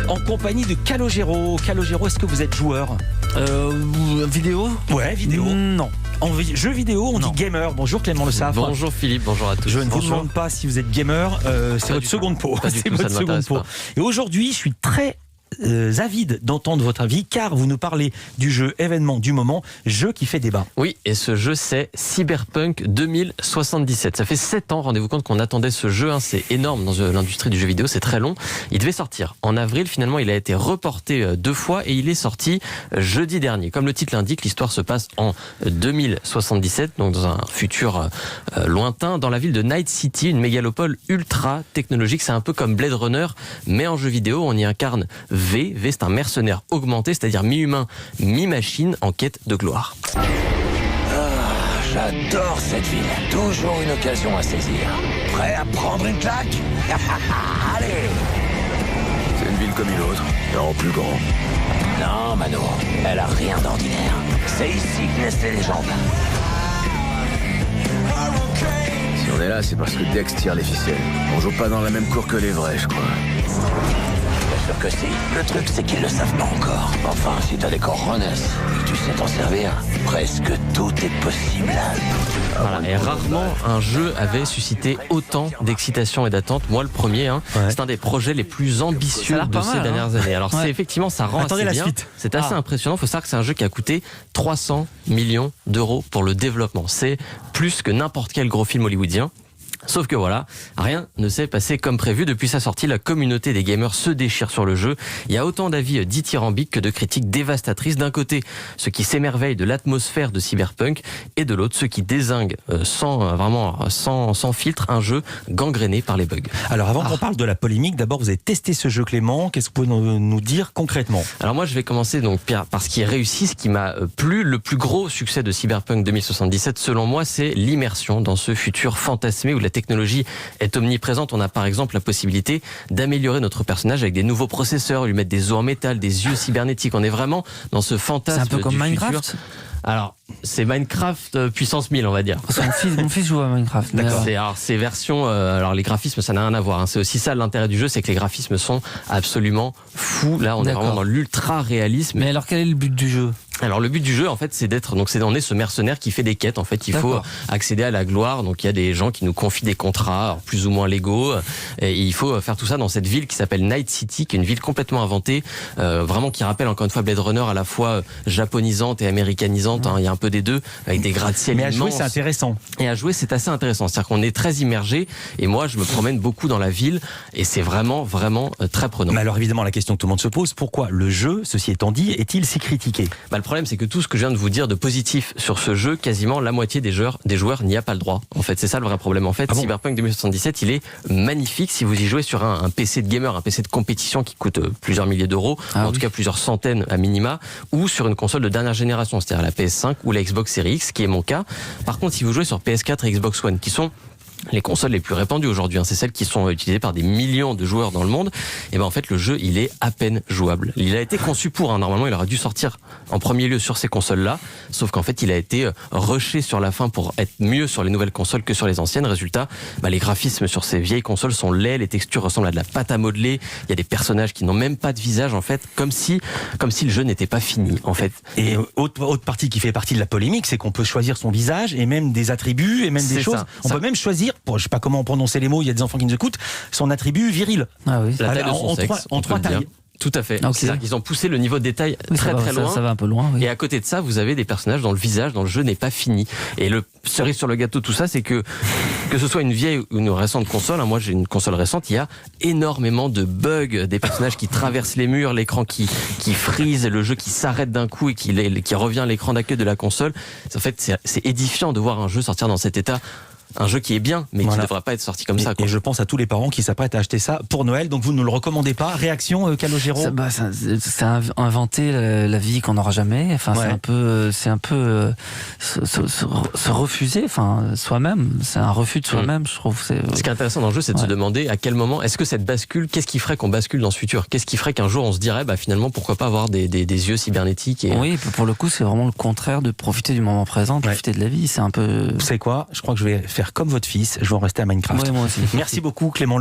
en compagnie de Calogero. Calogero, est-ce que vous êtes joueur? Vidéo? Ouais, vidéo. Non. Jeu vidéo, on dit gamer. Bonjour Clément Le Saffre. Bonjour Philippe, bonjour à tous. Je ne vous demande pas si vous êtes gamer, c'est votre seconde peau. C'est votre seconde peau. Et aujourd'hui, je suis très avide d'entendre votre avis, car vous nous parlez du jeu événement du moment, jeu qui fait débat. Oui, et ce jeu, c'est Cyberpunk 2077. Ça fait 7 ans, rendez-vous compte qu'on attendait ce jeu, hein, c'est énorme dans l'industrie du jeu vidéo, c'est très long. Il devait sortir en avril, finalement il a été reporté 2 fois et il est sorti jeudi dernier. Comme le titre l'indique, l'histoire se passe en 2077, donc dans un futur lointain, dans la ville de Night City, une mégalopole ultra technologique. C'est un peu comme Blade Runner, mais en jeu vidéo, on y incarne V, c'est un mercenaire augmenté, c'est-à-dire mi-humain, mi-machine, en quête de gloire. J'adore cette ville. Toujours une occasion à saisir. Prêt à prendre une claque? Allez! C'est une ville comme une autre, mais en plus grand. Non, Mano, elle a rien d'ordinaire. C'est ici que naissent les légendes. Si on est là, c'est parce que Dex tire les ficelles. On joue pas dans la même cour que les vrais, je crois. Bien sûr que si. Le truc, c'est qu'ils le savent pas encore. Enfin, si t'as des cojones et que tu sais t'en servir, presque tout est possible. Voilà, et rarement un jeu avait suscité autant d'excitation et d'attente. Moi, le premier, c'est un des projets les plus ambitieux de ces dernières années. Alors, c'est effectivement, ça rend Attendez assez la bien. suite. C'est assez impressionnant. Il faut savoir que c'est un jeu qui a coûté 300 millions d'euros pour le développement. C'est plus que n'importe quel gros film hollywoodien. Sauf que voilà, rien ne s'est passé comme prévu. Depuis sa sortie, la communauté des gamers se déchire sur le jeu. Il y a autant d'avis dithyrambiques que de critiques dévastatrices. D'un côté, ceux qui s'émerveillent de l'atmosphère de Cyberpunk, et de l'autre, ceux qui dézinguent sans filtre un jeu gangréné par les bugs. Alors avant qu'on parle de la polémique, d'abord vous avez testé ce jeu Clément, qu'est-ce que vous pouvez nous dire concrètement? Alors moi je vais commencer donc par ce qui est réussi, ce qui m'a plu. Le plus gros succès de Cyberpunk 2077 selon moi, c'est l'immersion dans ce futur fantasmé où la technologie est omniprésente. On a par exemple la possibilité d'améliorer notre personnage avec des nouveaux processeurs, lui mettre des os en métal, des yeux cybernétiques. On est vraiment dans ce fantasme. C'est un peu comme Minecraft futur. Alors, c'est Minecraft puissance 1000, on va dire. Mon fils joue à Minecraft. D'accord. Ces versions, alors les graphismes, ça n'a rien à voir. C'est aussi ça l'intérêt du jeu, c'est que les graphismes sont absolument fous. Là, on est vraiment dans l'ultra réalisme. Mais alors, quel est le but du jeu? Alors le but du jeu en fait c'est on est ce mercenaire qui fait des quêtes. En fait il faut accéder à la gloire, donc il y a des gens qui nous confient des contrats alors, plus ou moins légaux, et il faut faire tout ça dans cette ville qui s'appelle Night City, qui est une ville complètement inventée, vraiment qui rappelle encore une fois Blade Runner, à la fois japonisante et américanisante, il y a un peu des deux, avec des gratte-ciel immenses. Mais à jouer c'est intéressant. Et à jouer c'est assez intéressant, c'est-à-dire qu'on est très immergé, et moi je me promène beaucoup dans la ville et c'est vraiment très prenant. Mais alors évidemment la question que tout le monde se pose, pourquoi le jeu, ceci étant dit, est-il si critiqué? Le problème, c'est que tout ce que je viens de vous dire de positif sur ce jeu, quasiment la moitié des joueurs n'y a pas le droit. En fait, c'est ça le vrai problème. En fait, Cyberpunk 2077, il est magnifique si vous y jouez sur un PC de gamer, un PC de compétition qui coûte plusieurs milliers d'euros, en tout cas plusieurs centaines à minima, ou sur une console de dernière génération, c'est-à-dire la PS5 ou la Xbox Series X, qui est mon cas. Par contre, si vous jouez sur PS4 et Xbox One, qui sont les consoles les plus répandues aujourd'hui, c'est celles qui sont utilisées par des millions de joueurs dans le monde, et en fait le jeu il est à peine jouable. Il a été conçu pour, normalement il aurait dû sortir en premier lieu sur ces consoles-là, sauf qu'en fait il a été rushé sur la fin pour être mieux sur les nouvelles consoles que sur les anciennes. Résultat, les graphismes sur ces vieilles consoles sont laids, les textures ressemblent à de la pâte à modeler, il y a des personnages qui n'ont même pas de visage en fait, comme si le jeu n'était pas fini en fait. Et autre partie qui fait partie de la polémique, c'est qu'on peut choisir son visage et même des attributs et même des choses. On peut même choisir, je sais pas comment prononcer les mots, il y a des enfants qui nous écoutent, son attribut viril. Ah oui. La taille de son sexe, en 3 tailles. Tout à fait. C'est-à-dire qu'ils ont poussé le niveau de détail très loin. Ça va un peu loin. Oui. Et à côté de ça, vous avez des personnages dont le visage, dans le jeu, n'est pas fini. Et le cerise sur le gâteau, tout ça, c'est que ce soit une vieille ou une récente console, moi j'ai une console récente, il y a énormément de bugs, des personnages qui traversent les murs, l'écran qui freeze, le jeu qui s'arrête d'un coup et qui revient à l'écran d'accueil de la console. En fait, c'est édifiant de voir un jeu sortir dans cet état. Un jeu qui est bien, mais qui ne devrait pas être sorti comme ça. Et je pense à tous les parents qui s'apprêtent à acheter ça pour Noël, donc vous ne le recommandez pas. Réaction, Calogero? C'est inventer la vie qu'on n'aura jamais. Enfin, c'est un peu se refuser. Enfin, soi-même. C'est un refus de soi-même, je trouve. Ce qui est intéressant dans le jeu, c'est de se demander à quel moment est-ce que cette bascule, qu'est-ce qui ferait qu'on bascule dans ce futur? Qu'est-ce qui ferait qu'un jour on se dirait, finalement, pourquoi pas avoir des yeux cybernétiques Oui, pour le coup, c'est vraiment le contraire de profiter du moment présent, de profiter de la vie. C'est un peu. Vous savez quoi? Je crois que je vais faire comme votre fils, je vais en rester à Minecraft. Ouais, moi aussi. Merci beaucoup Clément.